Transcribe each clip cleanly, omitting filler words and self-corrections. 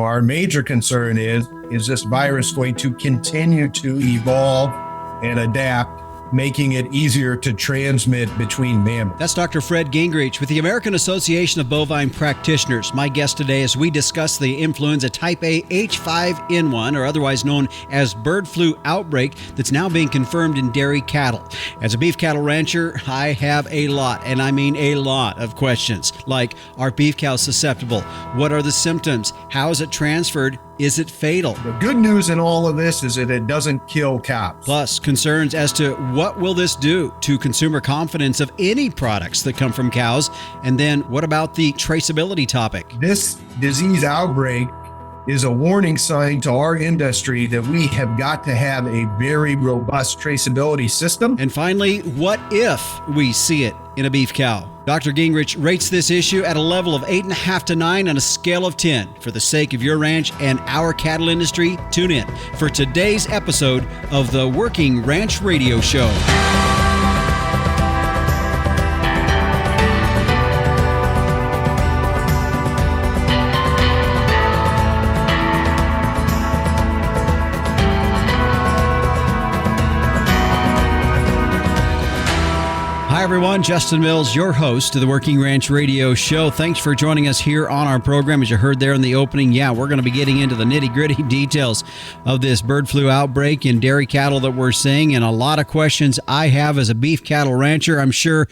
Our major concern is this virus going to continue to evolve and adapt, making it easier to transmit between mammals. That's Dr. Fred Gingrich with the American Association of Bovine Practitioners. My guest today as we discuss the influenza type A H5N1, or otherwise known as bird flu outbreak, that's now being confirmed in dairy cattle. As a beef cattle rancher, I have a lot, and I mean a lot of questions, like, are beef cows susceptible? What are the symptoms? How is it transferred? Is it fatal? The good news in all of this is that it doesn't kill cows. Plus, concerns as to what will this do to consumer confidence of any products that come from cows. And then what about the traceability topic? This disease outbreak is a warning sign to our industry that we have got to have a very robust traceability system. And finally, what if we see it in a beef cow? Dr. Gingrich rates this issue at a level of 8.5 to 9 on a scale of 10. For the sake of your ranch and our cattle industry, tune in for today's episode of the Working Ranch Radio Show. Hi, everyone. Justin Mills, your host of the Working Ranch Radio Show. Thanks for joining us here on our program. As you heard there in the opening, we're going to be getting into the nitty-gritty details of this bird flu outbreak in dairy cattle that we're seeing, and a lot of questions I have as a beef cattle rancher. I'm sure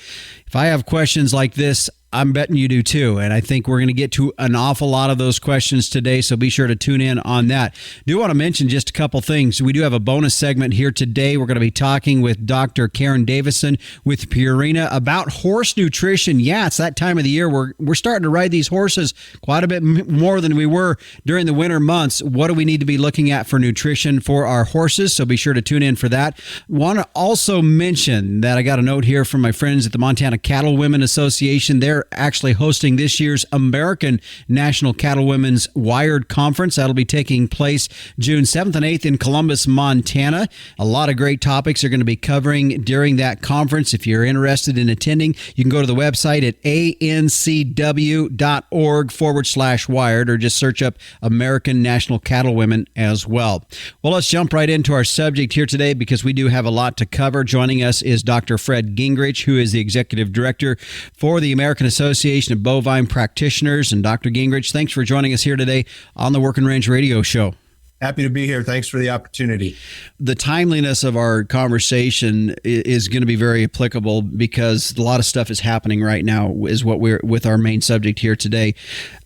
if I have questions like this, I'm betting you do too, and I think we're going to get to an awful lot of those questions today, so be sure to tune in on that. Do want to mention just a couple things. We do have a bonus segment here today. We're going to be talking with Dr. Karen Davison with Purina about horse nutrition. Yeah, it's that time of the year. We're starting to ride these horses quite a bit more than we were during the winter months. What do we need to be looking at for nutrition for our horses? So be sure to tune in for that. Want to also mention that I got a note here from my friends at the Montana Cattle Women Association. They're actually hosting this year's American National Cattle Women's Wired Conference. That'll be taking place June 7th and 8th in Columbus, Montana. A lot of great topics are going to be covering during that conference. If you're interested in attending, you can go to the website at ancw.org/wired, or just search up American National Cattle Women as well. Well, let's jump right into our subject here today because we do have a lot to cover. Joining us is Dr. Fred Gingrich, who is the Executive Director for the American Association of Bovine Practitioners. And Dr. Gingrich, thanks for joining us here today on the Working Ranch Radio Show. Happy to be here. Thanks for the opportunity. The timeliness of our conversation is going to be very applicable because a lot of stuff is happening right now, is what we're with our main subject here today.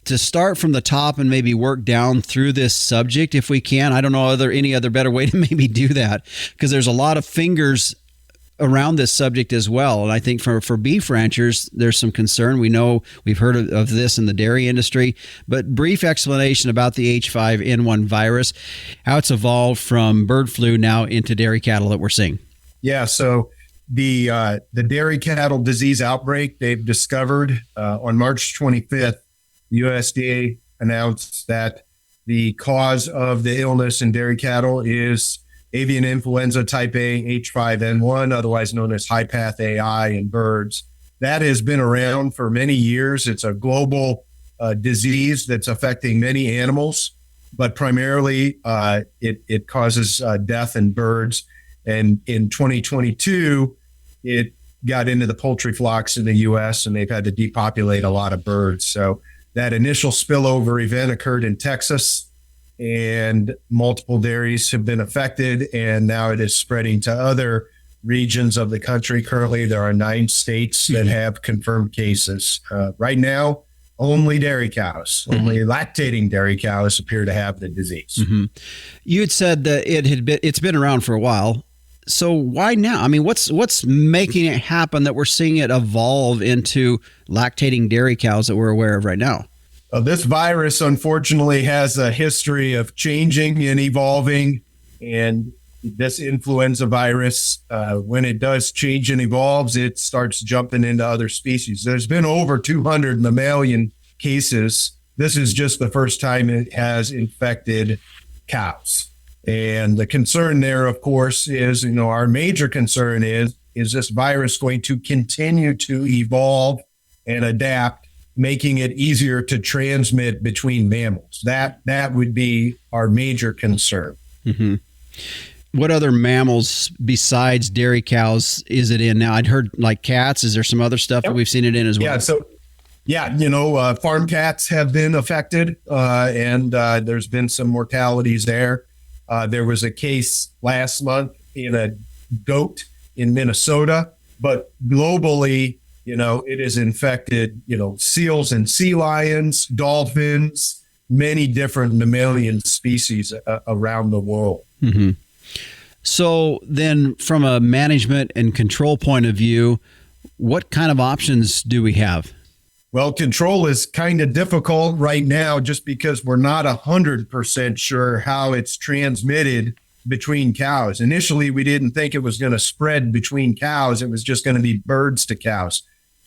To start from the top and maybe work down through this subject if we can. I don't know any other better way to maybe do that, because there's a lot of fingers around this subject as well. And I think for beef ranchers, there's some concern. We know we've heard of this in the dairy industry, but brief explanation about the H5N1 virus, how it's evolved from bird flu now into dairy cattle that we're seeing. Yeah, so the dairy cattle disease outbreak they've discovered on March 25th, the USDA announced that the cause of the illness in dairy cattle is avian influenza type A H5N1, otherwise known as high path AI in birds. That has been around for many years. It's a global disease that's affecting many animals, but primarily it causes death in birds. And in 2022, it got into the poultry flocks in the U.S., and they've had to depopulate a lot of birds. So that initial spillover event occurred in Texas, and multiple dairies have been affected, and now it is spreading to other regions of the country. Currently, there are 9 states that have confirmed cases. Right now, only dairy cows, only lactating dairy cows appear to have the disease. Mm-hmm. You had said that it's been around for a while. So why now? I mean, what's making it happen that we're seeing it evolve into lactating dairy cows that we're aware of right now? This virus, unfortunately, has a history of changing and evolving. And this influenza virus, when it does change and evolves, it starts jumping into other species. There's been over 200 mammalian cases. This is just the first time it has infected cows. And the concern there, of course, is, our major concern is this virus going to continue to evolve and adapt, making it easier to transmit between mammals. That would be our major concern. Mm-hmm. What other mammals besides dairy cows is it in now? I'd heard like cats. Is there some other stuff that we've seen it in as well? Farm cats have been affected, and there's been some mortalities there. There was a case last month in a goat in Minnesota, but globally, it has infected, seals and sea lions, dolphins, many different mammalian species around the world. Mm-hmm. So then from a management and control point of view, what kind of options do we have? Well, control is kind of difficult right now just because we're not 100% sure how it's transmitted between cows. Initially, we didn't think it was going to spread between cows. It was just going to be birds to cows.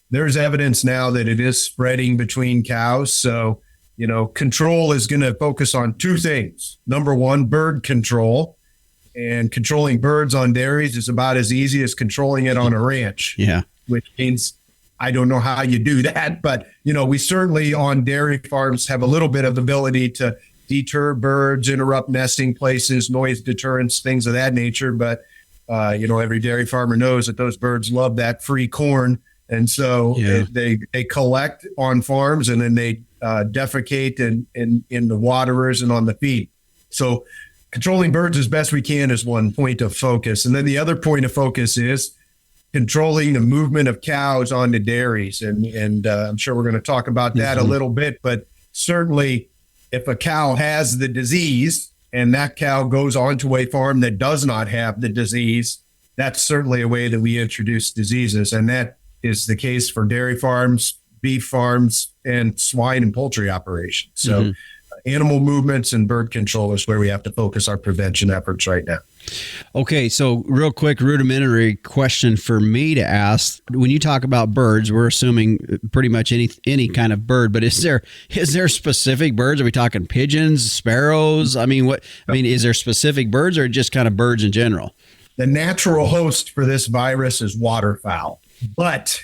There's evidence now that it is spreading between cows. So, control is going to focus on two things. Number one, bird control. And controlling birds on dairies is about as easy as controlling it on a ranch. Yeah. Which means I don't know how you do that, but we certainly on dairy farms have a little bit of ability to deter birds, interrupt nesting places, noise deterrence, things of that nature. But every dairy farmer knows that those birds love that free corn, and so they collect on farms and then they defecate in the waterers and on the feed. So controlling birds as best we can is one point of focus. And then the other point of focus is controlling the movement of cows onto dairies. And I'm sure we're going to talk about that a little bit, but certainly if a cow has the disease and that cow goes onto a farm that does not have the disease, that's certainly a way that we introduce diseases. And that is the case for dairy farms, beef farms, and swine and poultry operations. So animal movements and bird control is where we have to focus our prevention efforts right now. Okay, so real quick, rudimentary question for me to ask. When you talk about birds, we're assuming pretty much any kind of bird, but is there specific birds? Are we talking pigeons, sparrows? Is there specific birds or just kind of birds in general? The natural host for this virus is waterfowl, but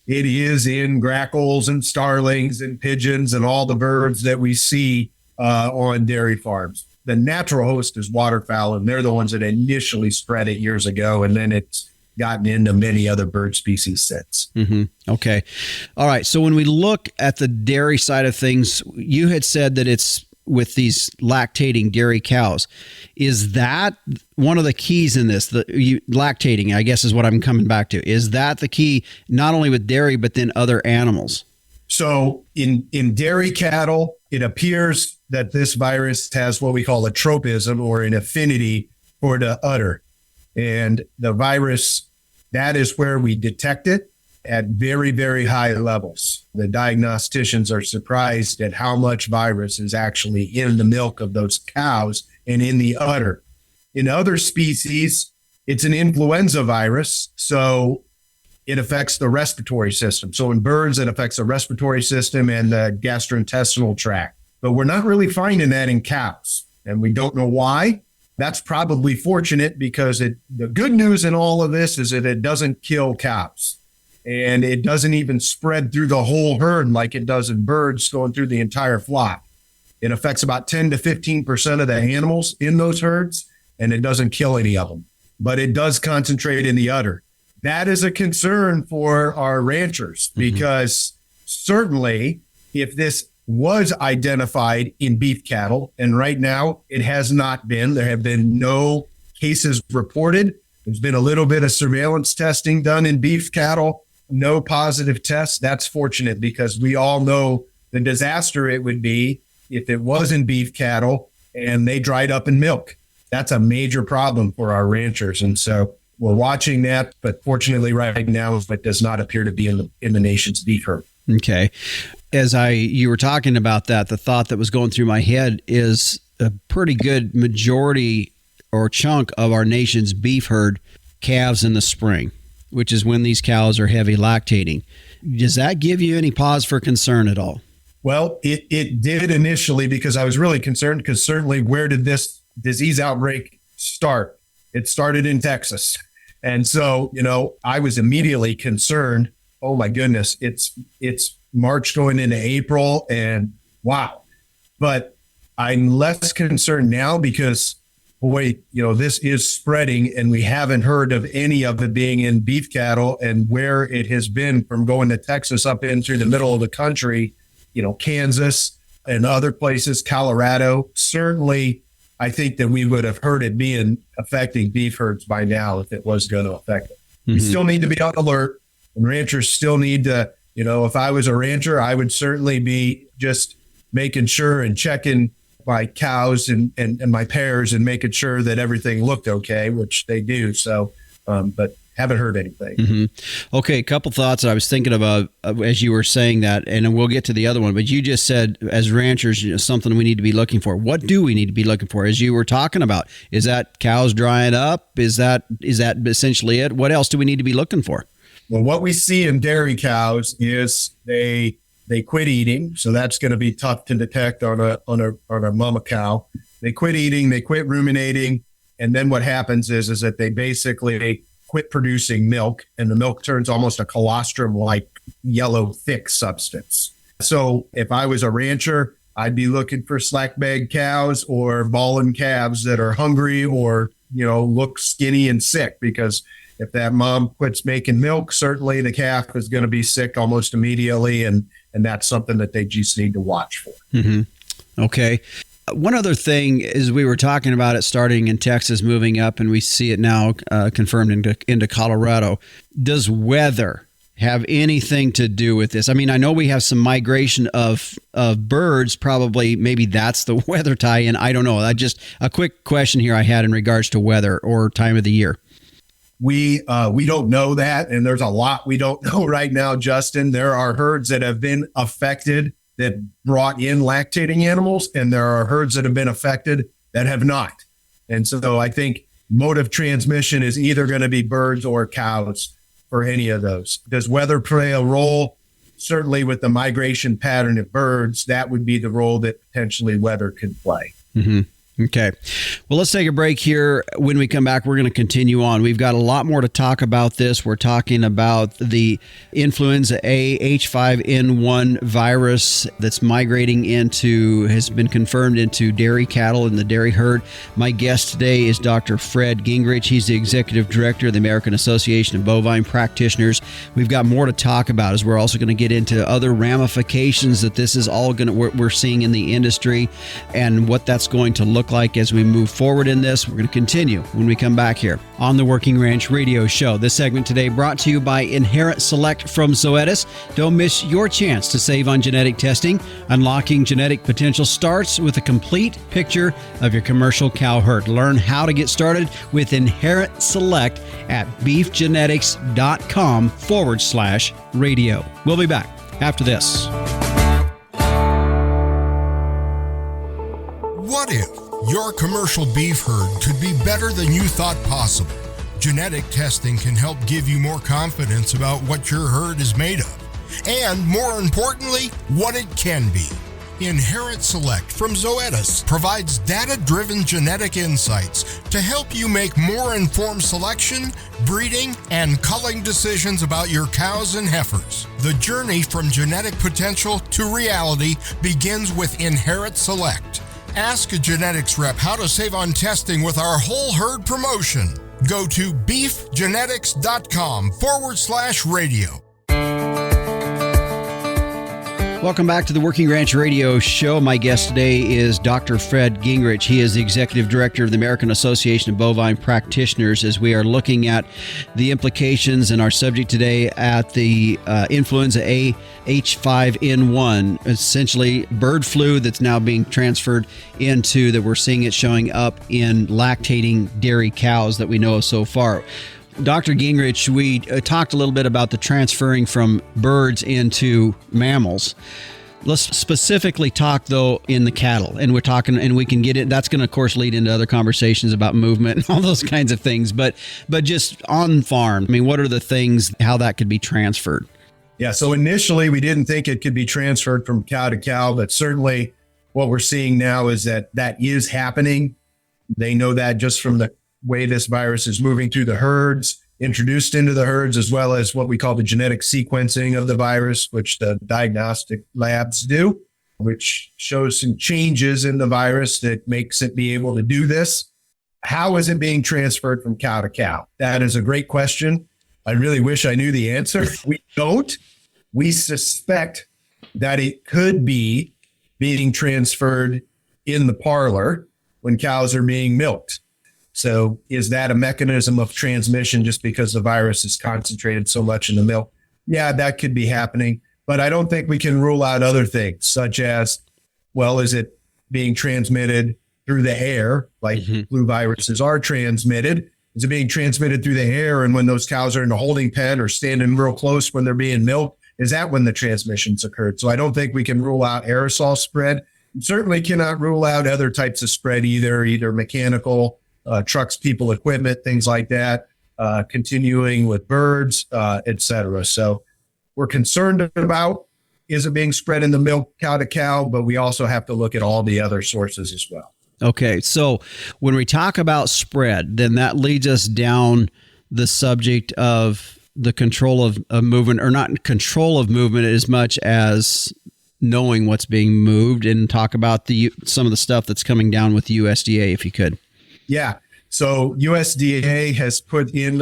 it is in grackles and starlings and pigeons and all the birds that we see on dairy farms. The natural host is waterfowl, and they're the ones that initially spread it years ago, and then it's gotten into many other bird species since. Mm-hmm. Okay. All right. So when we look at the dairy side of things, you had said that it's with these lactating dairy cows. Is that one of the keys in this? Lactating, I guess, is what I'm coming back to. Is that the key, not only with dairy, but then other animals? So in dairy cattle, it appears that this virus has what we call a tropism or an affinity for the udder. And the virus, that is where we detect it at very, very high levels. The diagnosticians are surprised at how much virus is actually in the milk of those cows and in the udder. In other species, it's an influenza virus, so it affects the respiratory system. So in birds, it affects the respiratory system and the gastrointestinal tract. But we're not really finding that in cows, and we don't know why. That's probably fortunate because the good news in all of this is that it doesn't kill cows. And it doesn't even spread through the whole herd like it does in birds going through the entire flock. It affects about 10 to 15% of the animals in those herds, and it doesn't kill any of them. But it does concentrate in the udder. That is a concern for our ranchers because certainly if this was identified in beef cattle, and right now it has not been, there have been no cases reported. There's been a little bit of surveillance testing done in beef cattle. No positive tests. That's fortunate because we all know the disaster it would be if it was in beef cattle and they dried up in milk. That's a major problem for our ranchers. And so we're watching that, but fortunately right now it does not appear to be in the nation's beef herd. Okay. As you were talking about that, the thought that was going through my head is a pretty good majority or chunk of our nation's beef herd calves in the spring, which is when these cows are heavy lactating. Does that give you any pause for concern at all? Well, it did initially because I was really concerned because certainly where did this disease outbreak start? It started in Texas. And so, I was immediately concerned. Oh my goodness, it's March going into April, and wow. But I'm less concerned now because, boy, this is spreading, and we haven't heard of any of it being in beef cattle, and where it has been from going to Texas up into the middle of the country, Kansas and other places, Colorado. Certainly, I think that we would have heard it being affecting beef herds by now if it was going to affect it. We still need to be on alert, and ranchers still need to, if I was a rancher, I would certainly be just making sure and checking my cows and my pairs and making sure that everything looked okay, which they do. So, but haven't heard anything. Okay, a couple thoughts that I was thinking about as you were saying that, and we'll get to the other one. But you just said, as ranchers, something we need to be looking for. What do we need to be looking for? As you were talking about, is that cows drying up? Is that essentially it? What else do we need to be looking for? Well, what we see in dairy cows is they quit eating, so that's going to be tough to detect on a mama cow. They quit eating, they quit ruminating, and then what happens is that they basically quit producing milk, and the milk turns almost a colostrum-like yellow thick substance. So if I was a rancher, I'd be looking for slack-bagged cows or bawling calves that are hungry or look skinny and sick, because if that mom quits making milk, certainly the calf is going to be sick almost immediately, and that's something that they just need to watch for. Okay. One other thing is we were talking about it starting in Texas, moving up, and we see it now confirmed into Colorado. Does weather have anything to do with this? I mean, I know we have some migration of birds. Probably, maybe that's the weather tie-in. I don't know. Just a quick question here I had in regards to weather or time of the year. We don't know that, and there's a lot we don't know right now, Justin. There are herds that have been affected that brought in lactating animals, and there are herds that have been affected that have not. And so I think mode of transmission is either going to be birds or cows for any of those. Does weather play a role? Certainly with the migration pattern of birds, that would be the role that potentially weather could play. Okay. Well, let's take a break here. When we come back, we're going to continue on. We've got a lot more to talk about this. We're talking about the influenza A H5N1 virus that's migrating has been confirmed into dairy cattle in the dairy herd. My guest today is Dr. Fred Gingrich. He's the executive director of the American Association of Bovine Practitioners. We've got more to talk about as we're also going to get into other ramifications that this is all we're seeing in the industry and what that's going to look like as we move forward in this. We're going to continue when we come back here on the Working Ranch Radio Show. This segment today brought to you by Inherent Select from Zoetis. Don't miss your chance to save on genetic testing. Unlocking genetic potential starts with a complete picture of your commercial cow herd. Learn how to get started with Inherent Select at beefgenetics.com/radio. We'll be back after this. What if your commercial beef herd could be better than you thought possible? Genetic testing can help give you more confidence about what your herd is made of, and more importantly, what it can be. Inherent Select from Zoetis provides data-driven genetic insights to help you make more informed selection, breeding, and culling decisions about your cows and heifers. The journey from genetic potential to reality begins with Inherent Select. Ask a genetics rep how to save on testing with our whole herd promotion. Go to beefgenetics.com/radio. Welcome back to the Working Ranch Radio Show. My guest today is Dr. Fred Gingrich. He is the Executive Director of the American Association of Bovine Practitioners, as we are looking at the implications and our subject today at the influenza A H5N1, essentially bird flu that's now being transferred into, that we're seeing it showing up in lactating dairy cows that we know of so far. Dr. Gingrich, we talked a little bit about the transferring from birds into mammals. Let's specifically talk, though, in the cattle. And we're talking, and we can get it. That's going to, of course, lead into other conversations about movement and all those kinds of things. But just on farm, I mean, what are the things, how that could be transferred? Yeah, so initially we didn't think it could be transferred from cow to cow, but certainly what we're seeing now is that is happening. They know that just from the way this virus is moving through the herds. introduced into the herds, as well as what we call the genetic sequencing of the virus, which the diagnostic labs do, which shows some changes in the virus that makes it be able to do this. How is it being transferred from cow to cow? That is a great question. I really wish I knew the answer. We don't. We suspect that it could be being transferred in the parlor when cows are being milked. So is that a mechanism of transmission just because the virus is concentrated so much in the milk? Yeah, that could be happening. But I don't think we can rule out other things, such as, well, is it being transmitted through the air, like flu viruses are transmitted? Is it being transmitted through the air? And when those cows are in a holding pen or standing real close when they're being milked, is that when the transmissions occurred? So I don't think we can rule out aerosol spread. We certainly cannot rule out other types of spread either mechanical, trucks, people, equipment, things like that, continuing with birds, et cetera. So we're concerned about, is it being spread in the milk cow to cow, but we also have to look at all the other sources as well. Okay, so when we talk about spread, then that leads us down the subject of the control of movement, or not control of movement as much as knowing what's being moved, and talk about some of the stuff that's coming down with the USDA, if you could. Yeah, so USDA has put in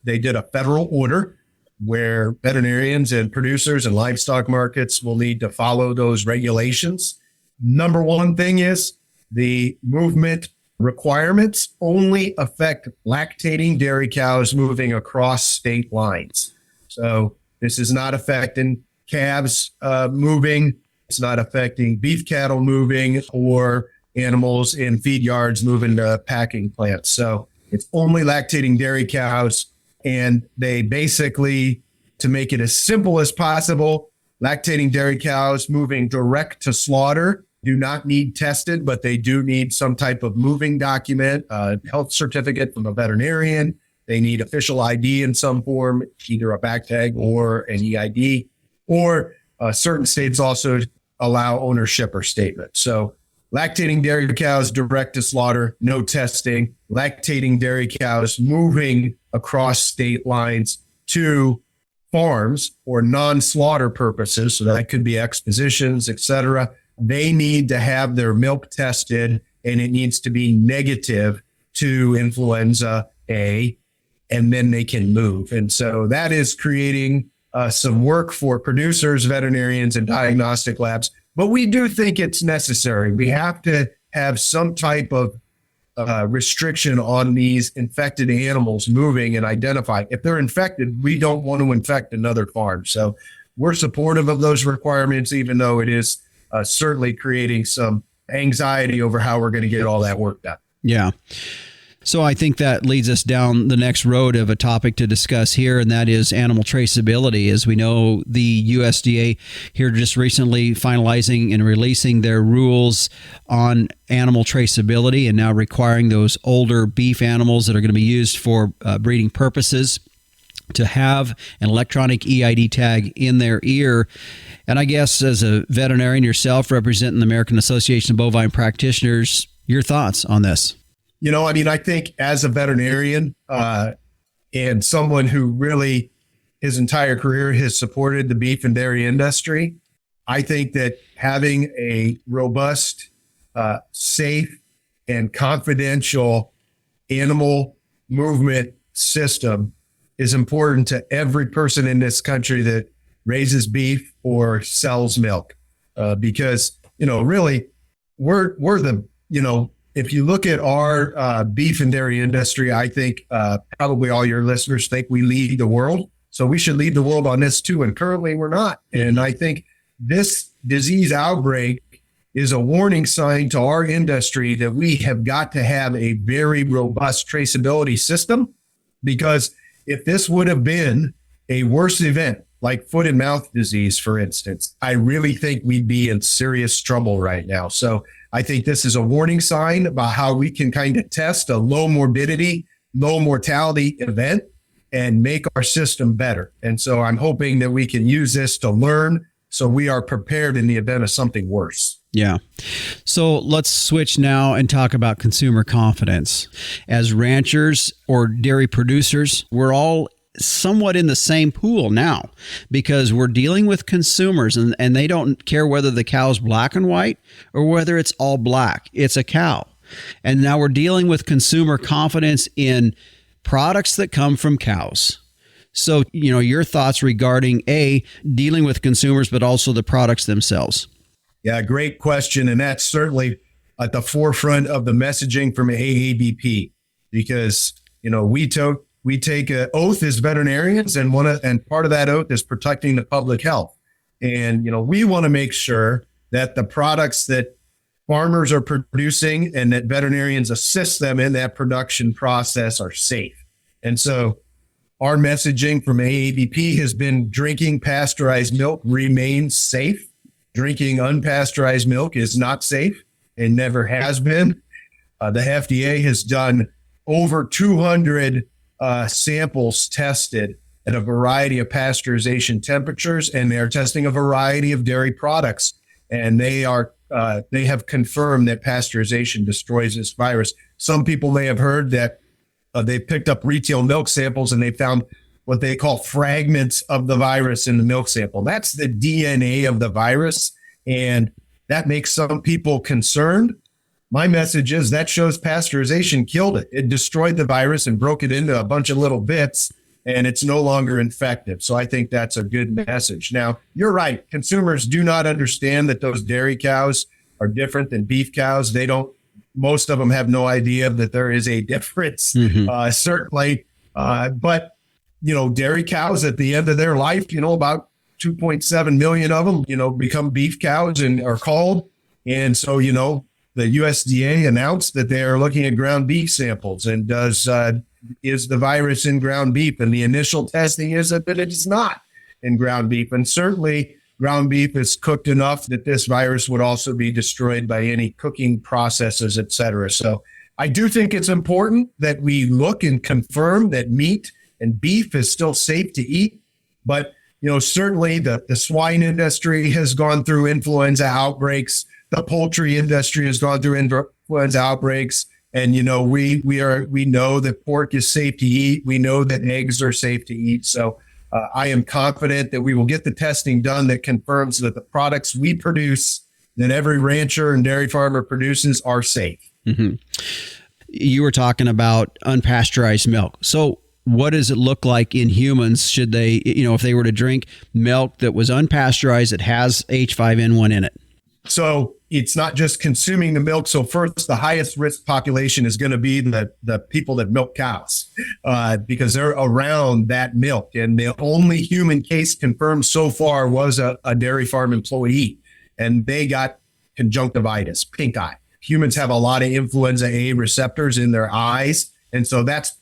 they did a federal order where veterinarians and producers and livestock markets will need to follow those regulations. Number one thing is the movement requirements only affect lactating dairy cows moving across state lines. So this is not affecting calves moving. It's not affecting beef cattle moving or animals in feed yards moving to packing plants. So it's only lactating dairy cows. And they basically, to make it as simple as possible, lactating dairy cows moving direct to slaughter do not need tested, but they do need some type of moving document, health certificate from a veterinarian. They need official ID in some form, either a back tag or an EID, or certain states also allow ownership or statement. So lactating dairy cows direct to slaughter, no testing. Lactating dairy cows moving across state lines to farms or non-slaughter purposes, so that could be expositions, et cetera. They need to have their milk tested, and it needs to be negative to influenza A, and then they can move. And so that is creating some work for producers, veterinarians, and diagnostic labs. But we do think it's necessary. We have to have some type of restriction on these infected animals moving and identifying. If they're infected, we don't want to infect another farm. So we're supportive of those requirements, even though it is certainly creating some anxiety over how we're going to get all that work done. Yeah. So I think that leads us down the next road of a topic to discuss here, and that is animal traceability. As we know, the USDA here just recently finalizing and releasing their rules on animal traceability, and now requiring those older beef animals that are going to be used for breeding purposes to have an electronic EID tag in their ear. And I guess as a veterinarian yourself, representing the American Association of Bovine Practitioners, your thoughts on this? You know, I mean, I think as a veterinarian and someone who really his entire career has supported the beef and dairy industry, I think that having a robust, safe, and confidential animal movement system is important to every person in this country that raises beef or sells milk, because, you know, really we're the, you know, if you look at our beef and dairy industry, I think probably all your listeners think we lead the world. So we should lead the world on this too. And currently we're not. And I think this disease outbreak is a warning sign to our industry that we have got to have a very robust traceability system, because if this would have been a worse event, like foot and mouth disease, for instance, I really think we'd be in serious trouble right now. So I think this is a warning sign about how we can kind of test a low morbidity, low mortality event and make our system better. And so I'm hoping that we can use this to learn so we are prepared in the event of something worse. Yeah. So let's switch now and talk about consumer confidence. As ranchers or dairy producers, we're all somewhat in the same pool now because we're dealing with consumers and they don't care whether the cow's black and white or whether it's all black. It's a cow. And now we're dealing with consumer confidence in products that come from cows. So, your thoughts regarding dealing with consumers, but also the products themselves. Yeah, great question. And that's certainly at the forefront of the messaging from AABP because, we take an oath as veterinarians and part of that oath is protecting the public health. And, we want to make sure that the products that farmers are producing and that veterinarians assist them in that production process are safe. And so our messaging from AABP has been drinking pasteurized milk remains safe. Drinking unpasteurized milk is not safe and never has been. The FDA has done over 200 samples tested at a variety of pasteurization temperatures, and they're testing a variety of dairy products. And they have confirmed that pasteurization destroys this virus. Some people may have heard that they picked up retail milk samples and they found what they call fragments of the virus in the milk sample. That's the DNA of the virus, and that makes some people concerned. My message is that shows pasteurization killed it. It destroyed the virus and broke it into a bunch of little bits, and it's no longer infective. So I think that's a good message. Now, you're right. Consumers do not understand that those dairy cows are different than beef cows. Most of them have no idea that there is a difference, certainly. But dairy cows at the end of their life, about 2.7 million of them, become beef cows and are called. And so, the USDA announced that they are looking at ground beef samples and is the virus in ground beef? And the initial testing is that it is not in ground beef. And certainly ground beef is cooked enough that this virus would also be destroyed by any cooking processes, et cetera. So I do think it's important that we look and confirm that meat and beef is still safe to eat. But, certainly the swine industry has gone through influenza outbreaks. The poultry industry has gone through influenza outbreaks. And, we know that pork is safe to eat. We know that eggs are safe to eat. So I am confident that we will get the testing done that confirms that the products we produce, that every rancher and dairy farmer produces, are safe. Mm-hmm. You were talking about unpasteurized milk. So what does it look like in humans? Should they, if they were to drink milk that was unpasteurized, that has H5N1 in it? So it's not just consuming the milk. So first, the highest risk population is going to be the people that milk cows because they're around that milk. And the only human case confirmed so far was a dairy farm employee, and they got conjunctivitis, pink eye. Humans have a lot of influenza A receptors in their eyes. And so that's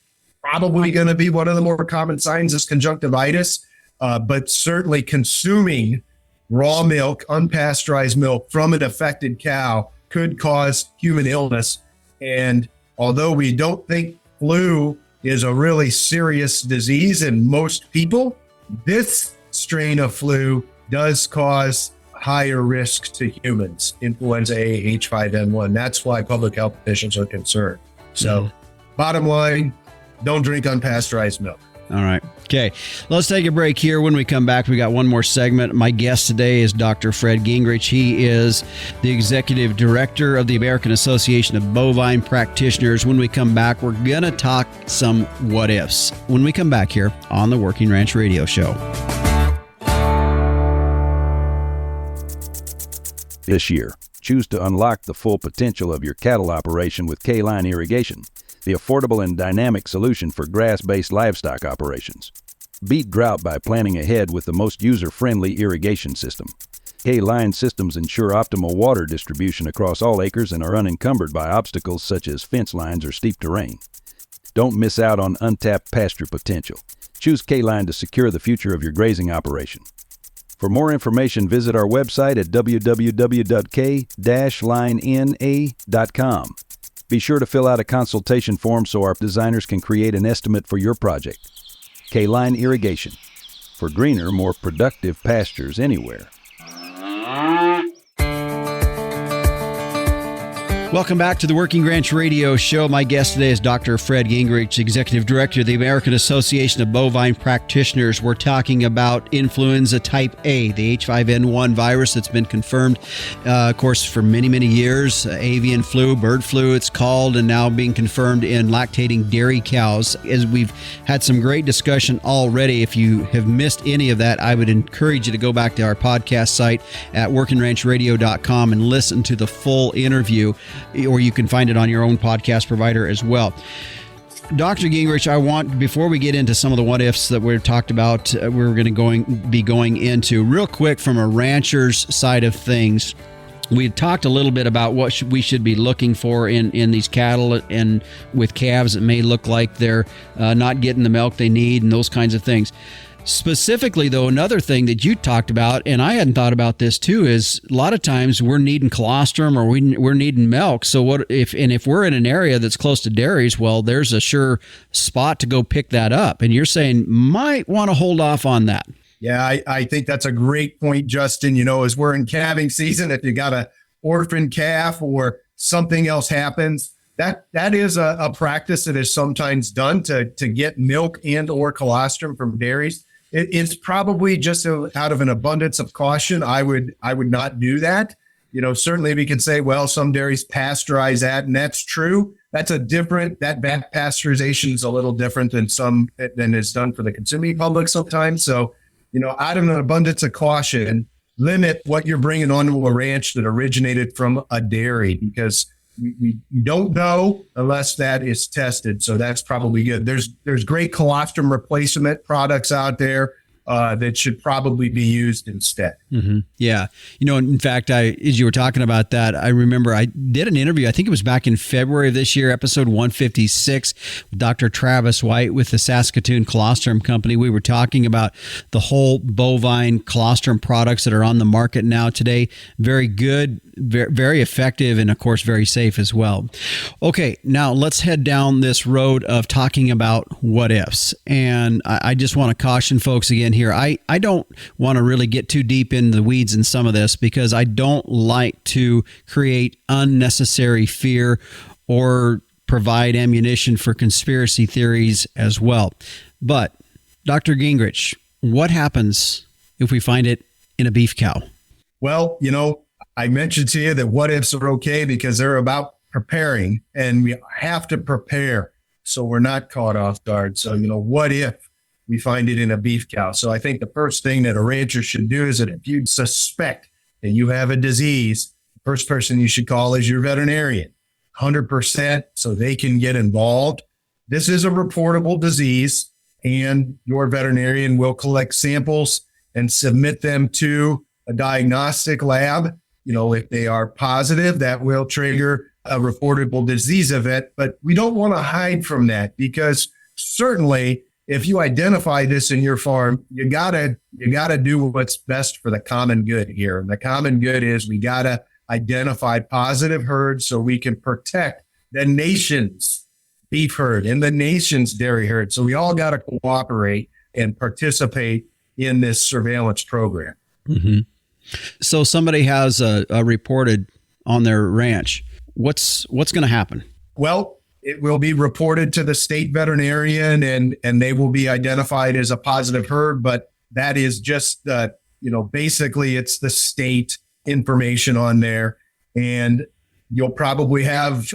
probably going to be one of the more common signs is conjunctivitis. But certainly consuming raw milk, unpasteurized milk from an affected cow could cause human illness. And although we don't think flu is a really serious disease in most people, this strain of flu does cause higher risk to humans, influenza A, H5N1. That's why public health officials are concerned. So bottom line, don't drink unpasteurized milk. All right. Okay. Let's take a break here. When we come back, we got one more segment. My guest today is Dr. Fred Gingrich. He is the Executive Director of the American Association of Bovine Practitioners. When we come back, we're going to talk some what ifs when we come back here on the Working Ranch Radio Show. This year, choose to unlock the full potential of your cattle operation with K-Line Irrigation, the affordable and dynamic solution for grass-based livestock operations. Beat drought by planning ahead with the most user-friendly irrigation system. K-Line systems ensure optimal water distribution across all acres and are unencumbered by obstacles such as fence lines or steep terrain. Don't miss out on untapped pasture potential. Choose K-Line to secure the future of your grazing operation. For more information, visit our website at www.k-linena.com. Be sure to fill out a consultation form so our designers can create an estimate for your project. K-Line Irrigation, for greener, more productive pastures anywhere. Welcome back to the Working Ranch Radio Show. My guest today is Dr. Fred Gingrich, Executive Director of the American Association of Bovine Practitioners. We're talking about influenza type A, the H5N1 virus that's been confirmed, of course, for many, many years. Avian flu, bird flu, it's called, and now being confirmed in lactating dairy cows. As we've had some great discussion already, if you have missed any of that, I would encourage you to go back to our podcast site at workingranchradio.com and listen to the full interview, or you can find it on your own podcast provider as well. Dr. Gingrich, I want, before we get into some of the what ifs that we've talked about, we're going to be going into real quick from a rancher's side of things. We talked a little bit about what we should be looking for in these cattle and with calves that may look like they're not getting the milk they need and those kinds of things. Specifically, though, another thing that you talked about, and I hadn't thought about this too, is a lot of times we're needing colostrum or we're needing milk. So what if we're in an area that's close to dairies, well, there's a sure spot to go pick that up. And you're saying might want to hold off on that. Yeah, I think that's a great point, Justin. You know, as we're in calving season, if you got an orphan calf or something else happens, that is a practice that is sometimes done to get milk and or colostrum from dairies. It's probably just out of an abundance of caution. I would not do that. You know, certainly we can say, well, some dairies pasteurize that, and that's true. That pasteurization is a little different than is done for the consuming public sometimes. So, you know, out of an abundance of caution, limit what you're bringing onto a ranch that originated from a dairy, because we don't know unless that is tested. So that's probably good. There's great colostrum replacement products out there that should probably be used instead. Mm-hmm. Yeah. You know, in fact, as you were talking about that, I remember I did an interview, I think it was back in February of this year, episode 156, with Dr. Travis White with the Saskatoon Colostrum Company. We were talking about the whole bovine colostrum products that are on the market now today. Very good, very effective, and of course, very safe as well. Okay, now let's head down this road of talking about what ifs. And I just want to caution folks again here. I don't want to really get too deep in the weeds in some of this, because I don't like to create unnecessary fear or provide ammunition for conspiracy theories as well. But Dr. Gingrich, what happens if we find it in a beef cow? Well, you know, I mentioned to you that what ifs are okay because they're about preparing, and we have to prepare so we're not caught off guard. So, you know, what if we find it in a beef cow? So I think the first thing that a rancher should do is that if you suspect that you have a disease, the first person you should call is your veterinarian, 100%, so they can get involved. This is a reportable disease, and your veterinarian will collect samples and submit them to a diagnostic lab. You know, if they are positive, that will trigger a reportable disease event. But we don't want to hide from that, because certainly if you identify this in your farm, you gotta do what's best for the common good here. And the common good is we gotta identify positive herds so we can protect the nation's beef herd and the nation's dairy herd. So we all gotta cooperate and participate in this surveillance program. Mm-hmm. So somebody has a reported on their ranch. What's going to happen? Well, it will be reported to the state veterinarian, and they will be identified as a positive herd. But that is just, basically it's the state information on there. And you'll probably have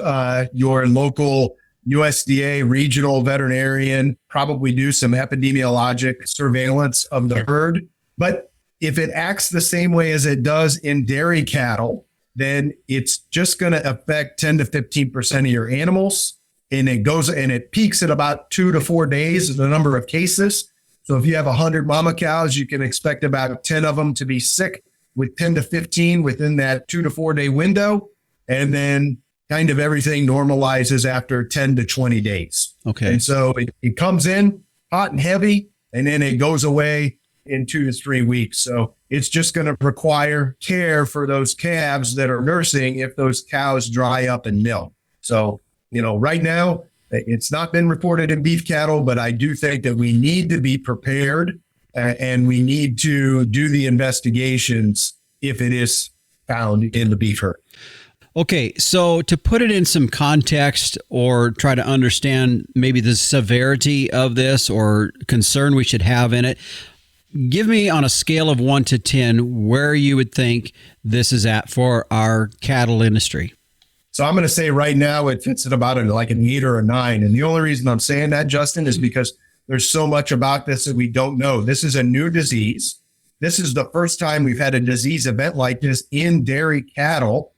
your local USDA regional veterinarian probably do some epidemiologic surveillance of the herd. But if it acts the same way as it does in dairy cattle, then it's just going to affect 10 to 15% of your animals. And it peaks at about 2 to 4 days, the number of cases. So if you have 100 mama cows, you can expect about 10 of them to be sick, with 10 to 15 within that 2 to 4 day window. And then kind of everything normalizes after 10 to 20 days. Okay. And so it comes in hot and heavy, and then it goes away in 2 to 3 weeks. So it's just going to require care for those calves that are nursing if those cows dry up and milk. So, you know, right now it's not been reported in beef cattle, but I do think that we need to be prepared and we need to do the investigations if it is found in the beef herd. Okay, so to put it in some context or try to understand maybe the severity of this or concern we should have in it, give me on a scale of 1 to 10 where you would think this is at for our cattle industry. So I'm going to say right now it's at about like an 8 or a 9. And the only reason I'm saying that, Justin, is because there's so much about this that we don't know. This is a new disease. This is the first time we've had a disease event like this in dairy cattle.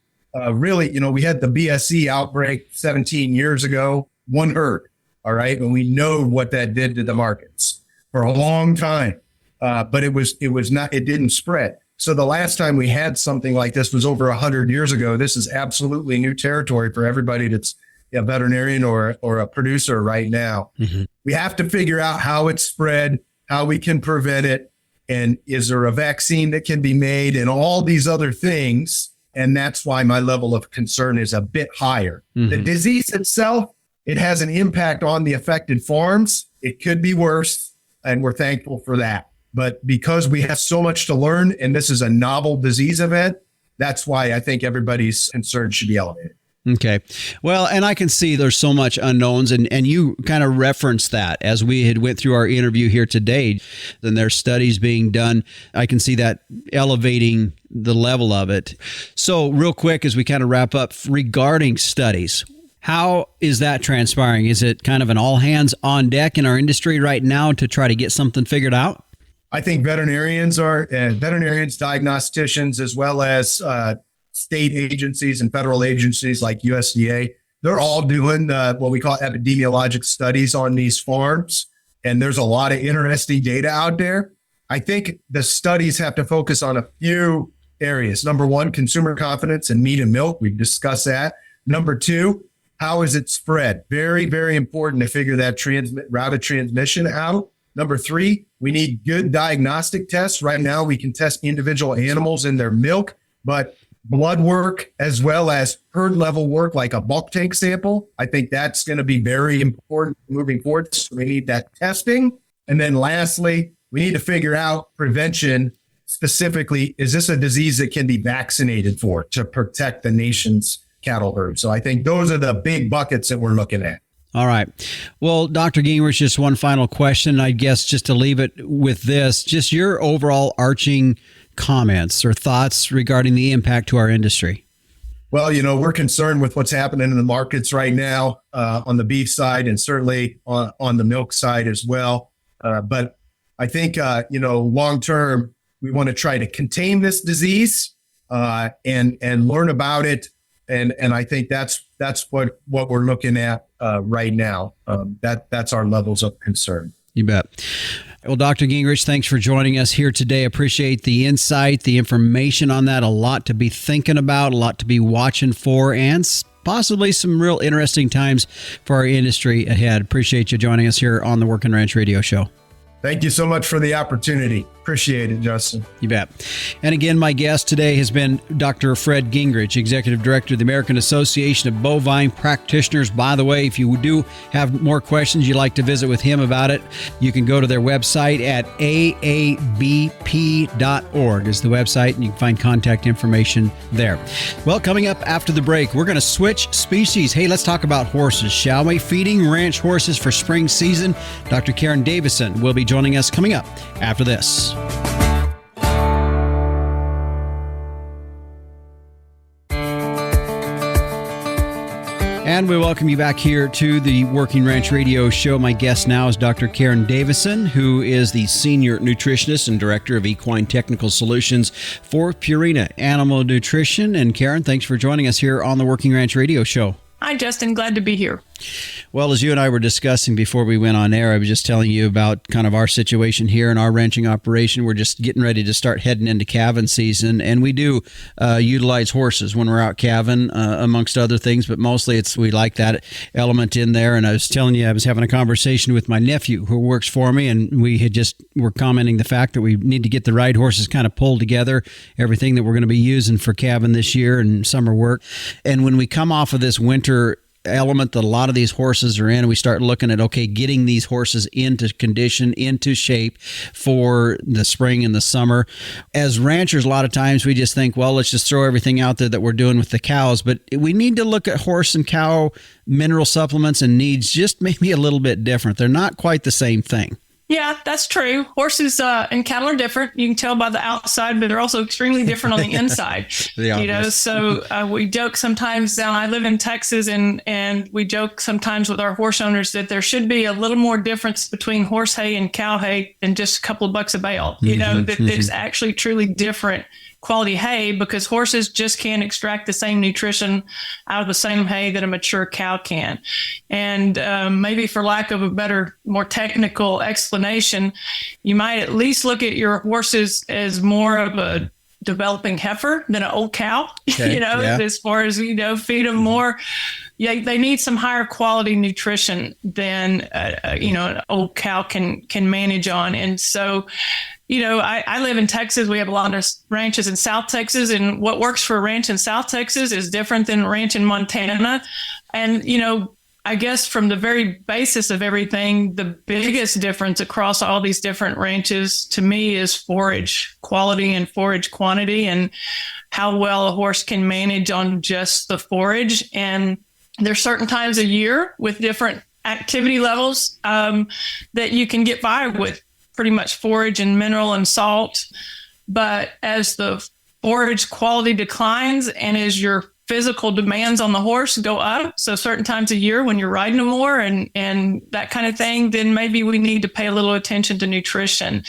Really, we had the BSE outbreak 17 years ago, one herd. All right. And we know what that did to the markets for a long time. But it didn't spread. So the last time we had something like this was over 100 years ago. This is absolutely new territory for everybody that's a veterinarian or a producer right now. Mm-hmm. We have to figure out how it's spread, how we can prevent it, and is there a vaccine that can be made, and all these other things. And that's why my level of concern is a bit higher. Mm-hmm. The disease itself, it has an impact on the affected farms. It could be worse, and we're thankful for that. But because we have so much to learn, and this is a novel disease event, that's why I think everybody's concern should be elevated. Okay. Well, and I can see there's so much unknowns, and you kind of referenced that as we had went through our interview here today, and there's studies being done. I can see that elevating the level of it. So real quick, as we kind of wrap up regarding studies, how is that transpiring? Is it kind of an all hands on deck in our industry right now to try to get something figured out? I think veterinarians, diagnosticians, as well as state agencies and federal agencies like USDA, they're all doing what we call epidemiologic studies on these farms. And there's a lot of interesting data out there. I think the studies have to focus on a few areas. Number one, consumer confidence in meat and milk. We've discussed that. Number two, how is it spread? Very, very important to figure that route of transmission out. Number three, we need good diagnostic tests. Right now, we can test individual animals in their milk, but blood work as well as herd level work, like a bulk tank sample, I think that's going to be very important moving forward. So we need that testing. And then lastly, we need to figure out prevention. Specifically, is this a disease that can be vaccinated for to protect the nation's cattle herd? So I think those are the big buckets that we're looking at. All right. Well, Dr. Gingrich, just one final question, I guess, just to leave it with this, just your overall arching comments or thoughts regarding the impact to our industry. Well, we're concerned with what's happening in the markets right now on the beef side and certainly on the milk side as well. But I think, long term, we want to try to contain this disease and learn about it. And I think that's what we're looking at right now. That's our levels of concern. You bet. Well, Dr. Gingrich, thanks for joining us here today. Appreciate the insight, the information on that. A lot to be thinking about, a lot to be watching for, and possibly some real interesting times for our industry ahead. Appreciate you joining us here on the Working Ranch Radio Show. Thank you so much for the opportunity. Appreciate it, Justin. You bet. And again, my guest today has been Dr. Fred Gingrich, Executive Director of the American Association of Bovine Practitioners. By the way, if you do have more questions you'd like to visit with him about it, you can go to their website at aabp.org is the website, and you can find contact information there. Well, coming up after the break, we're going to switch species. Hey, let's talk about horses, shall we? Feeding ranch horses for spring season. Dr. Karen Davison will be joining us coming up after this. And we welcome you back here to the Working Ranch Radio Show. My guest now is Dr. Karen Davison, who is the Senior Nutritionist and Director of Equine Technical Solutions for Purina Animal Nutrition. And Karen, thanks for joining us here on the Working Ranch Radio Show. Hi, Justin. Glad to be here. Well, as you and I were discussing before we went on air, I was just telling you about kind of our situation here in our ranching operation. We're just getting ready to start heading into calving season, and we do utilize horses when we're out calving, amongst other things, but mostly we like that element in there. And I was telling you, I was having a conversation with my nephew who works for me, and we're commenting the fact that we need to get the right horses kind of pulled together, everything that we're going to be using for calving this year and summer work. And when we come off of this winter element that a lot of these horses are in. We start looking at, okay, getting these horses into condition, into shape for the spring and the summer. As ranchers, a lot of times we just think, well, let's just throw everything out there that we're doing with the cows. But we need to look at horse and cow mineral supplements and needs just maybe a little bit different. They're not quite the same thing. Yeah, that's true. Horses and cattle are different. You can tell by the outside, but they're also extremely different on the inside. So we joke sometimes. I live in Texas, and we joke sometimes with our horse owners that there should be a little more difference between horse hay and cow hay than just a couple of bucks a bale. That it's actually truly different quality hay, because horses just can't extract the same nutrition out of the same hay that a mature cow can. And maybe for lack of a better, more technical explanation, you might at least look at your horses as more of a developing heifer than an old cow, okay. As far as, feed them more. Yeah, they need some higher quality nutrition than, an old cow can manage on. And so, I live in Texas. We have a lot of ranches in South Texas, and what works for a ranch in South Texas is different than a ranch in Montana. And, I guess from the very basis of everything, the biggest difference across all these different ranches to me is forage quality and forage quantity, and how well a horse can manage on just the forage. And there's certain times a year with different activity levels that you can get by with pretty much forage and mineral and salt. But as the forage quality declines and as your physical demands on the horse go up, so certain times a year when you're riding them more and that kind of thing, then maybe we need to pay a little attention to nutrition.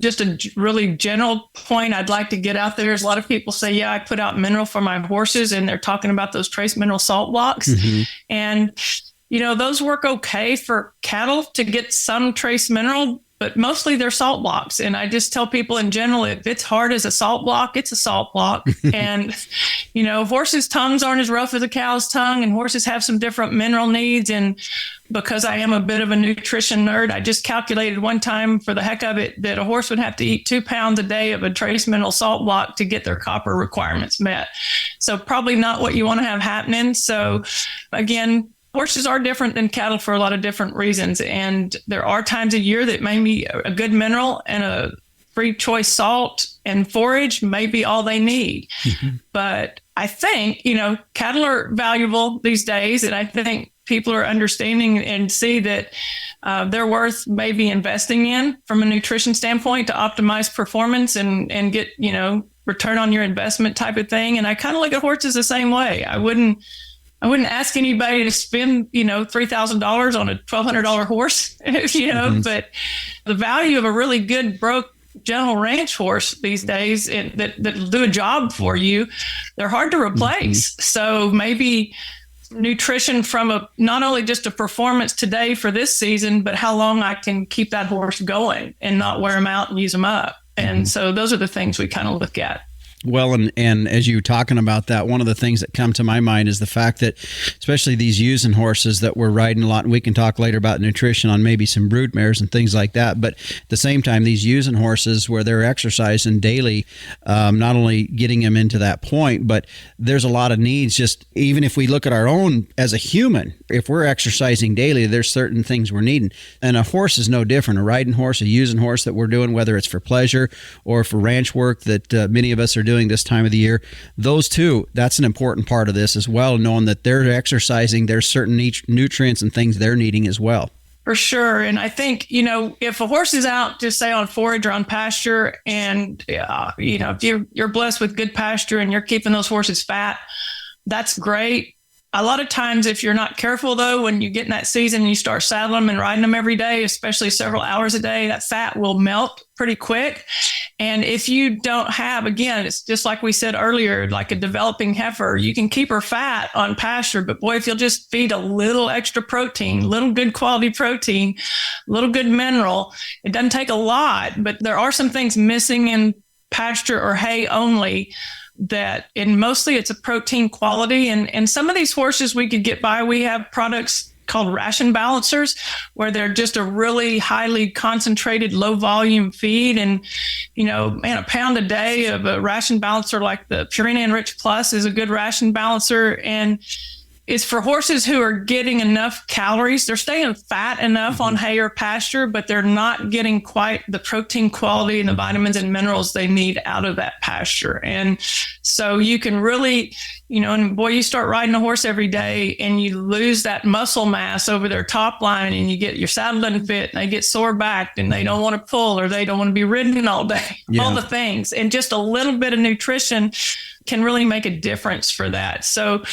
Just a really general point I'd like to get out there is a lot of people say, yeah, I put out mineral for my horses, and they're talking about those trace mineral salt blocks. And, those work okay for cattle to get some trace mineral, but mostly they're salt blocks. And I just tell people in general, if it's hard as a salt block, it's a salt block. And, horses' tongues aren't as rough as a cow's tongue, and horses have some different mineral needs. And because I am a bit of a nutrition nerd, I just calculated one time for the heck of it that a horse would have to eat 2 pounds a day of a trace mineral salt block to get their copper requirements met. So probably not what you want to have happening. So again, horses are different than cattle for a lot of different reasons. And there are times a year that maybe a good mineral and a free choice salt and forage may be all they need. But I think, cattle are valuable these days. And I think people are understanding and see that they're worth maybe investing in from a nutrition standpoint to optimize performance and get, return on your investment type of thing. And I kind of look at horses the same way. I wouldn't ask anybody to spend, $3,000 on a $1,200 horse, but the value of a really good broke gentle ranch horse these days that do a job for you, they're hard to replace. So maybe nutrition from not only just a performance today for this season, but how long I can keep that horse going and not wear them out and use them up. And so those are the things we kind of look at. Well, and as you were talking about that, one of the things that come to my mind is the fact that, especially these using horses that we're riding a lot, and we can talk later about nutrition on maybe some brood mares and things like that, but at the same time, these using horses where they're exercising daily, not only getting them into that point, but there's a lot of needs. Just even if we look at our own as a human, if we're exercising daily, there's certain things we're needing. And a horse is no different. A riding horse, a using horse that we're doing, whether it's for pleasure or for ranch work that many of us are doing this time of the year, those two, that's an important part of this as well, knowing that they're exercising, there's certain nutrients and things they're needing as well. For sure. And I think, if a horse is out, just say on forage or on pasture, and, if you're blessed with good pasture and you're keeping those horses fat, that's great. A lot of times, if you're not careful, though, when you get in that season and you start saddling them and riding them every day, especially several hours a day, that fat will melt pretty quick. And if you don't have, again, it's just like we said earlier, like a developing heifer, you can keep her fat on pasture, but boy, if you'll just feed a little extra protein, little good quality protein, little good mineral, it doesn't take a lot, but there are some things missing in pasture or hay only that, and mostly it's a protein quality. And some of these horses we could get by, we have products called ration balancers, where they're just a really highly concentrated, low volume feed. And, a pound a day of a ration balancer like the Purina Enrich Plus is a good ration balancer. And, it's for horses who are getting enough calories. They're staying fat enough on hay or pasture, but they're not getting quite the protein quality and the vitamins and minerals they need out of that pasture. And so you can really, and boy, you start riding a horse every day and you lose that muscle mass over their top line, and you get your saddle doesn't fit, and they get sore backed, and they don't want to pull, or they don't want to be ridden all day, all the things. And just a little bit of nutrition can really make a difference for that. So,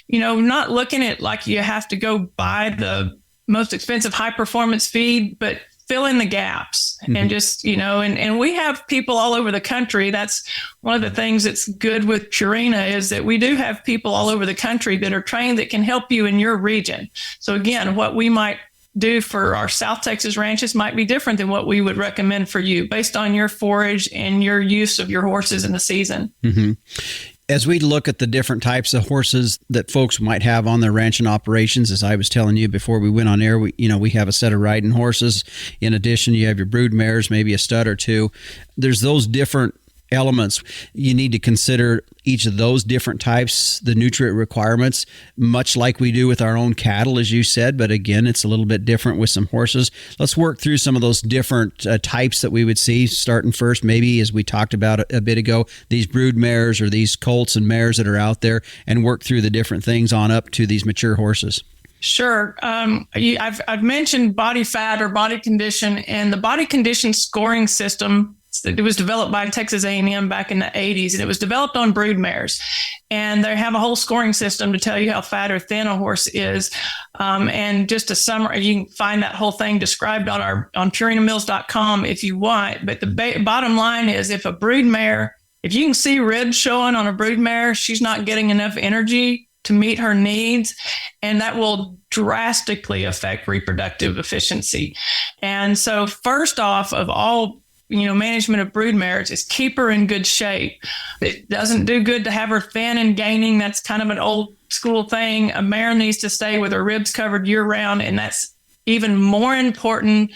not looking at like you have to go buy the most expensive high performance feed, but fill in the gaps and just, and we have people all over the country. That's one of the things that's good with Purina, is that we do have people all over the country that are trained that can help you in your region. So again, what we might do for our South Texas ranches might be different than what we would recommend for you based on your forage and your use of your horses in the season. As we look at the different types of horses that folks might have on their ranching operations, as I was telling you before we went on air, we have a set of riding horses. In addition, you have your brood mares, maybe a stud or two. There's those different elements. You need to consider each of those different types, the nutrient requirements, much like we do with our own cattle, as you said. But again, it's a little bit different with some horses. Let's work through some of those different types that we would see, starting first, maybe as we talked about a bit ago, these brood mares or these colts and mares that are out there, and work through the different things on up to these mature horses. Sure. I've mentioned body fat or body condition, and the body condition scoring system, it was developed by Texas A&M back in the 80s, and it was developed on brood mares. And they have a whole scoring system to tell you how fat or thin a horse is. And just a summary, you can find that whole thing described on purinamills.com if you want. But the bottom line is, if a brood mare, if you can see ribs showing on a brood mare, she's not getting enough energy to meet her needs, and that will drastically affect reproductive efficiency. And so first off of all, management of brood mares is keep her in good shape. It doesn't do good to have her thin and gaining. That's kind of an old school thing. A mare needs to stay with her ribs covered year round, and that's even more important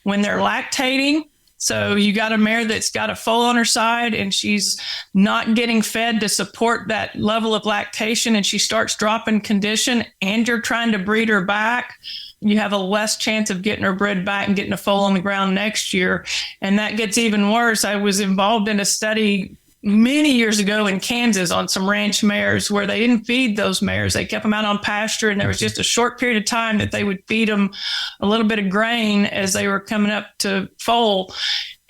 when they're lactating. So you got a mare that's got a foal on her side and she's not getting fed to support that level of lactation, and she starts dropping condition, and you're trying to breed her back, you have a less chance of getting her bred back and getting a foal on the ground next year. And that gets even worse. I was involved in a study many years ago in Kansas on some ranch mares where they didn't feed those mares. They kept them out on pasture, and there was just a short period of time that they would feed them a little bit of grain as they were coming up to foal.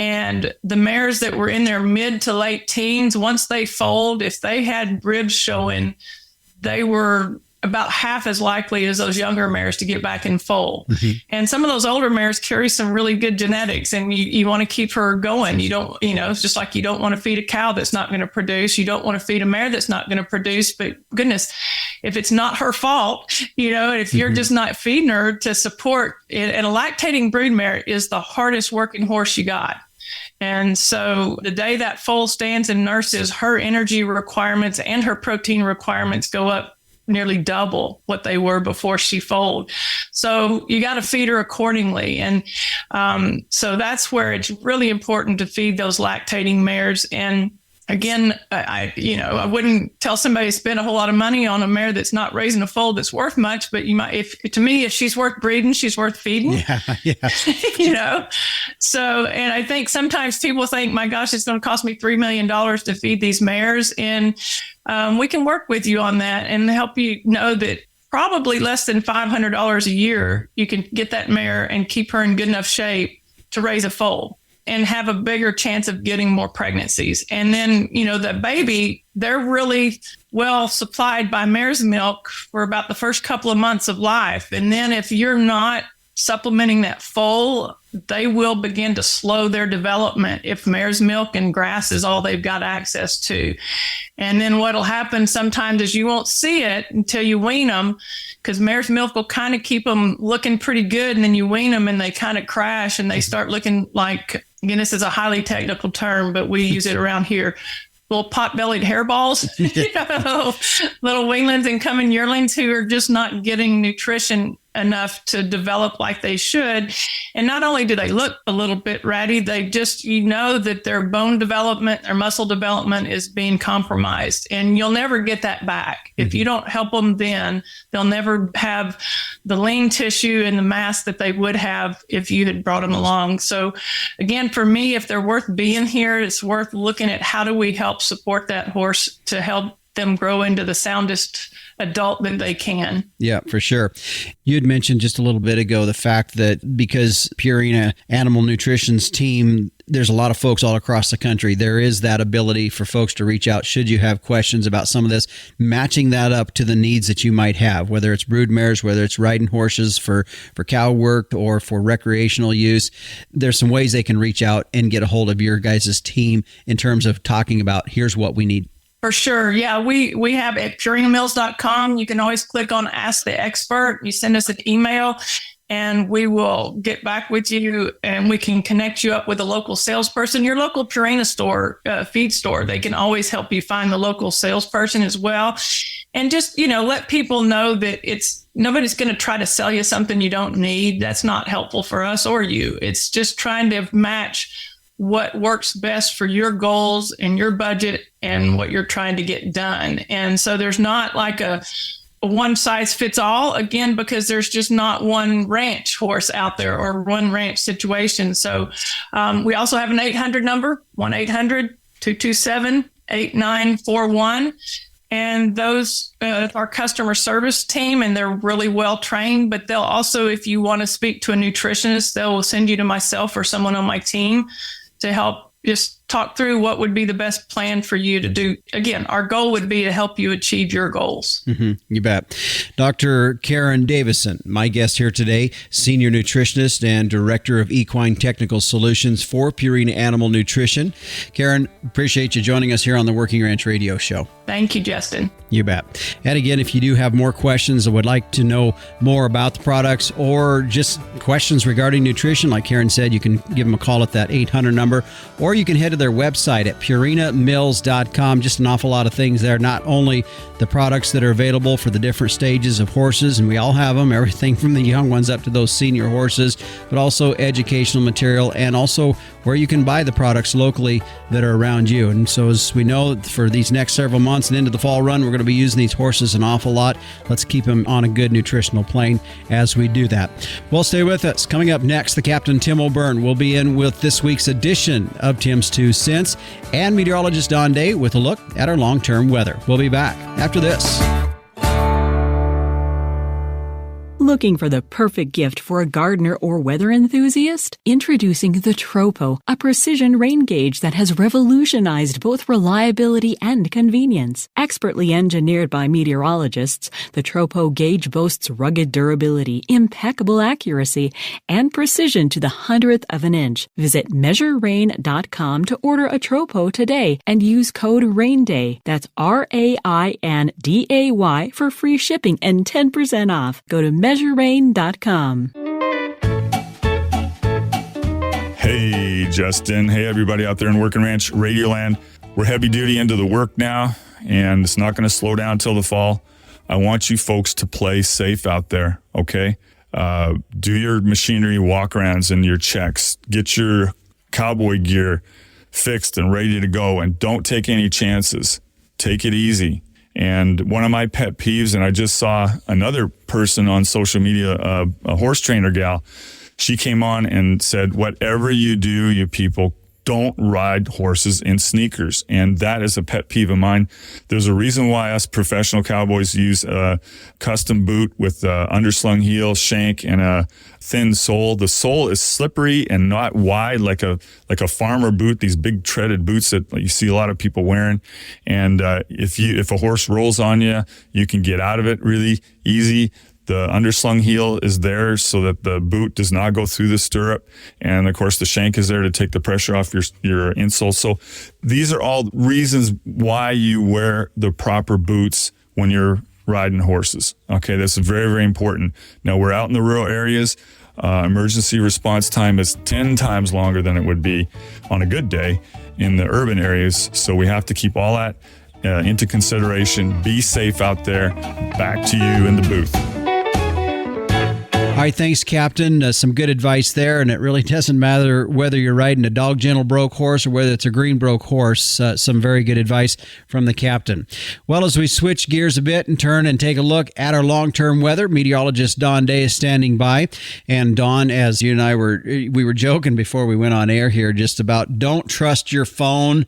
And the mares that were in their mid to late teens, once they foaled, if they had ribs showing, they were about half as likely as those younger mares to get back in foal. And some of those older mares carry some really good genetics, and you want to keep her going. You don't, it's just like you don't want to feed a cow that's not going to produce. You don't want to feed a mare that's not going to produce. But goodness, if it's not her fault, if you're just not feeding her to support it, and a lactating brood mare is the hardest working horse you got. And so the day that foal stands and nurses, her energy requirements and her protein requirements go up nearly double what they were before she foaled. So you got to feed her accordingly. And so that's where it's really important to feed those lactating mares. And again, I wouldn't tell somebody to spend a whole lot of money on a mare that's not raising a foal that's worth much, but you might, if she's worth breeding, she's worth feeding. Yeah. So, and I think sometimes people think, my gosh, it's going to cost me $3 million to feed these mares. And we can work with you on that and help you know that probably less than $500 a year, you can get that mare and keep her in good enough shape to raise a foal and have a bigger chance of getting more pregnancies. And then, the baby, they're really well supplied by mare's milk for about the first couple of months of life. And then if you're not supplementing that foal, they will begin to slow their development if mare's milk and grass is all they've got access to. And then what'll happen sometimes is you won't see it until you wean them, because mare's milk will kind of keep them looking pretty good. And then you wean them and they kind of crash and they start looking like, again, this is a highly technical term, but we use it around here, little pot-bellied hairballs, little weanlings and coming yearlings who are just not getting nutrition enough to develop like they should. And not only do they look a little bit ratty, they just, that their bone development, their muscle development is being compromised, and you'll never get that back. If you don't help them, then they'll never have the lean tissue and the mass that they would have if you had brought them along. So again, for me, if they're worth being here, it's worth looking at how do we help support that horse to help them grow into the soundest adult that they can. Yeah, for sure. You had mentioned just a little bit ago the fact that because Purina Animal Nutrition's team, there's a lot of folks all across the country. There is that ability for folks to reach out should you have questions about some of this, matching that up to the needs that you might have, whether it's brood mares, whether it's riding horses for cow work or for recreational use. There's some ways they can reach out and get a hold of your guys' team in terms of talking about here's what we need. For sure. Yeah, we have at purinamills.com. You can always click on Ask the Expert. You send us an email and we will get back with you and we can connect you up with a local salesperson. Your local Purina store, feed store, they can always help you find the local salesperson as well. And just, let people know that nobody's going to try to sell you something you don't need. That's not helpful for us or you. It's just trying to match what works best for your goals and your budget and what you're trying to get done. And so there's not like a one size fits all, again, because there's just not one ranch horse out there or one ranch situation. So we also have an 800 number, 1-800-227-8941. And those our customer service team, and they're really well trained, but they'll also, if you want to speak to a nutritionist, they'll send you to myself or someone on my team to help just talk through what would be the best plan for you to do. Again, our goal would be to help you achieve your goals. Mm-hmm. You bet. Dr. Karen Davison, my guest here today, Senior Nutritionist and Director of Equine Technical Solutions for Purina Animal Nutrition. Karen, appreciate you joining us here on the Working Ranch Radio Show. Thank you, Justin. You bet. And again, if you do have more questions or would like to know more about the products or just questions regarding nutrition, like Karen said, you can give them a call at that 800 number, or you can head to their website at purinamills.com. Just an awful lot of things there. Not only the products that are available for the different stages of horses, and we all have them, everything from the young ones up to those senior horses, but also educational material and also where you can buy the products locally that are around you. And so as we know, for these next several months and into the fall run, we're going to be using these horses an awful lot. Let's keep them on a good nutritional plane as we do that. Well, stay with us. Coming up next, the Captain Tim O'Byrne will be in with this week's edition of Tim's 2 Cents and meteorologist Don Day with a look at our long-term weather. We'll be back after this. Looking for the perfect gift for a gardener or weather enthusiast? Introducing the Tropo, a precision rain gauge that has revolutionized both reliability and convenience. Expertly engineered by meteorologists, the Tropo gauge boasts rugged durability, impeccable accuracy, and precision to the 100th of an inch. Visit measurerain.com to order a Tropo today and use code RAINDAY. That's RAINDAY for free shipping and 10% off. Go to measurerain.com. Hey, Justin. Hey, everybody out there in Working Ranch Radio Land. We're heavy duty into the work now, and it's not going to slow down till the fall. I want you folks to play safe out there, okay? Do your machinery walk-arounds and your checks. Get your cowboy gear fixed and ready to go, and don't take any chances. Take it easy. And one of my pet peeves, and I just saw another person on social media, a horse trainer gal, she came on and said, whatever you do, you people, don't ride horses in sneakers. And that is a pet peeve of mine. There's a reason why us professional cowboys use a custom boot with underslung heel, shank, and a thin sole. The sole is slippery and not wide like a farmer boot, these big treaded boots that you see a lot of people wearing. And if a horse rolls on you, you can get out of it really easy. The underslung heel is there so that the boot does not go through the stirrup. And of course, the shank is there to take the pressure off your insole. So these are all reasons why you wear the proper boots when you're riding horses. Okay, that's very, very important. Now, we're out in the rural areas. Emergency response time is 10 times longer than it would be on a good day in the urban areas. So we have to keep all that into consideration. Be safe out there. Back to you in the booth. right, thanks, Captain. Some good advice there, and it really doesn't matter whether you're riding a dog gentle broke horse or whether it's a green broke horse. Some very good advice from the captain. Well, as we switch gears a bit and turn and take a look at our long-term weather, meteorologist Don Day is standing by. And Don, as you and I were joking before we went on air here, just about don't trust your phone.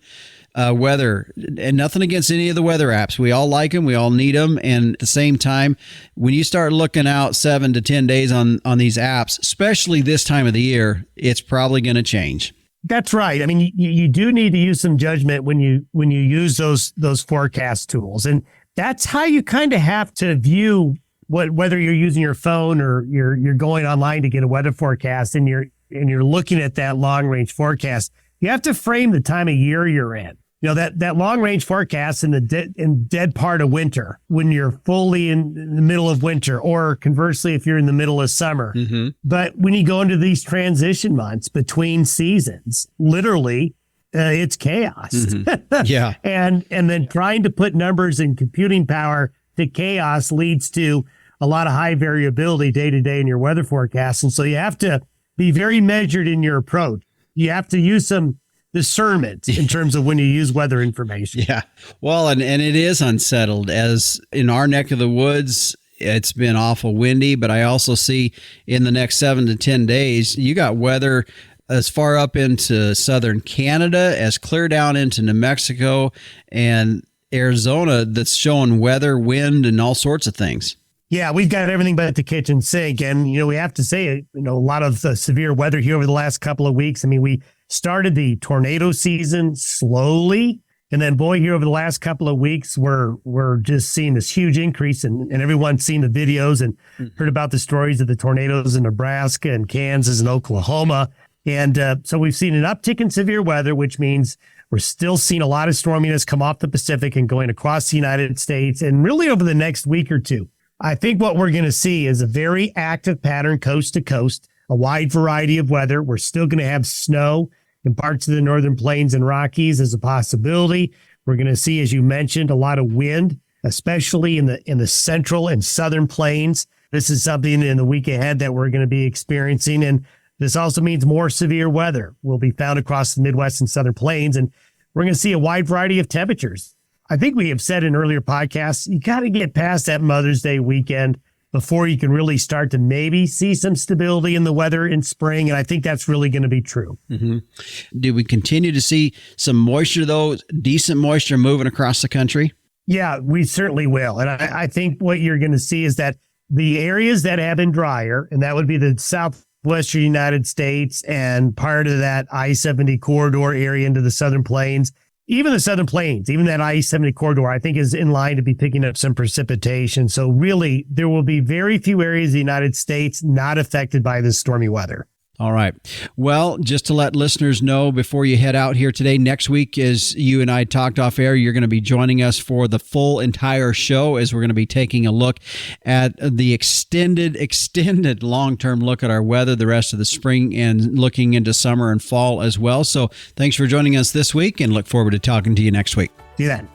Weather, and nothing against any of the weather apps. We all like them. We all need them. And at the same time, when you start looking out 7 to 10 days on these apps, especially this time of the year, it's probably going to change. That's right. I mean, you do need to use some judgment when you use those forecast tools. And that's how you kind of have to view whether you're using your phone or you're going online to get a weather forecast and you're looking at that long range forecast. You have to frame the time of year you're in. You know, that long range forecast in the dead part of winter, when you're fully in the middle of winter, or conversely, if you're in the middle of summer. Mm-hmm. But when you go into these transition months between seasons, literally, it's chaos. Mm-hmm. Yeah. and then trying to put numbers and computing power to chaos leads to a lot of high variability day to day in your weather forecast. And so you have to be very measured in your approach. You have to use some discernment in terms of when you use weather information. Yeah. Well, and it is unsettled, as in our neck of the woods, it's been awful windy, but I also see in the next 7 to 10 days, you got weather as far up into southern Canada as clear down into New Mexico and Arizona that's showing weather, wind, and all sorts of things. Yeah, we've got everything but the kitchen sink. And, we have to say, a lot of the severe weather here over the last couple of weeks. I mean, we started the tornado season slowly. And then, boy, here over the last couple of weeks, we're just seeing this huge increase. And everyone's seen the videos and heard about the stories of the tornadoes in Nebraska and Kansas and Oklahoma. And so we've seen an uptick in severe weather, which means we're still seeing a lot of storminess come off the Pacific and going across the United States. And really over the next week or two, I think what we're going to see is a very active pattern coast to coast, a wide variety of weather. We're still going to have snow in parts of the northern plains and Rockies as a possibility. We're going to see, as you mentioned, a lot of wind, especially in the central and southern plains. This is something in the week ahead that we're going to be experiencing. And this also means more severe weather will be found across the Midwest and southern plains. And we're going to see a wide variety of temperatures. I think we have said in earlier podcasts, you got to get past that Mother's Day weekend before you can really start to maybe see some stability in the weather in spring. And I think that's really going to be true. Mm-hmm. Do we continue to see some moisture, though, decent moisture moving across the country? Yeah, we certainly will. And I think what you're going to see is that the areas that have been drier, and that would be the southwestern United States and part of that I-70 corridor area into the southern plains, even the southern plains, even that I-70 corridor, I think is in line to be picking up some precipitation. So really, there will be very few areas of the United States not affected by this stormy weather. All right. Well, just to let listeners know before you head out here today, next week, as you and I talked off air, you're going to be joining us for the full entire show, as we're going to be taking a look at the extended long-term look at our weather the rest of the spring and looking into summer and fall as well. So thanks for joining us this week, and look forward to talking to you next week. See you then.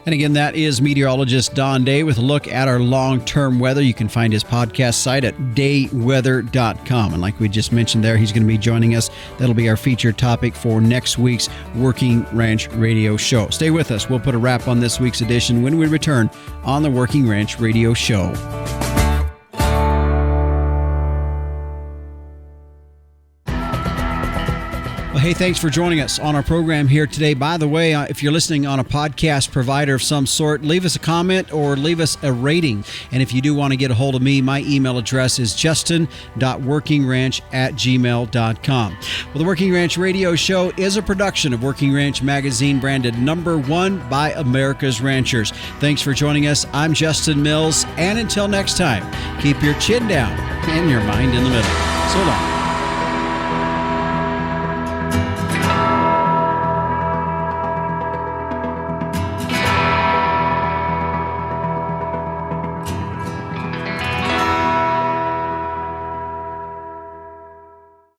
And again, that is meteorologist Don Day with a look at our long-term weather. You can find his podcast site at dayweather.com. And like we just mentioned there, he's going to be joining us. That'll be our featured topic for next week's Working Ranch Radio Show. Stay with us. We'll put a wrap on this week's edition when we return on the Working Ranch Radio Show. Well, hey, thanks for joining us on our program here today. By the way, if you're listening on a podcast provider of some sort, leave us a comment or leave us a rating. And if you do want to get a hold of me, my email address is justin.workingranch@gmail.com. Well, the Working Ranch Radio Show is a production of Working Ranch Magazine, branded #1 by America's Ranchers. Thanks for joining us. I'm Justin Mills. And until next time, keep your chin down and your mind in the middle. So long.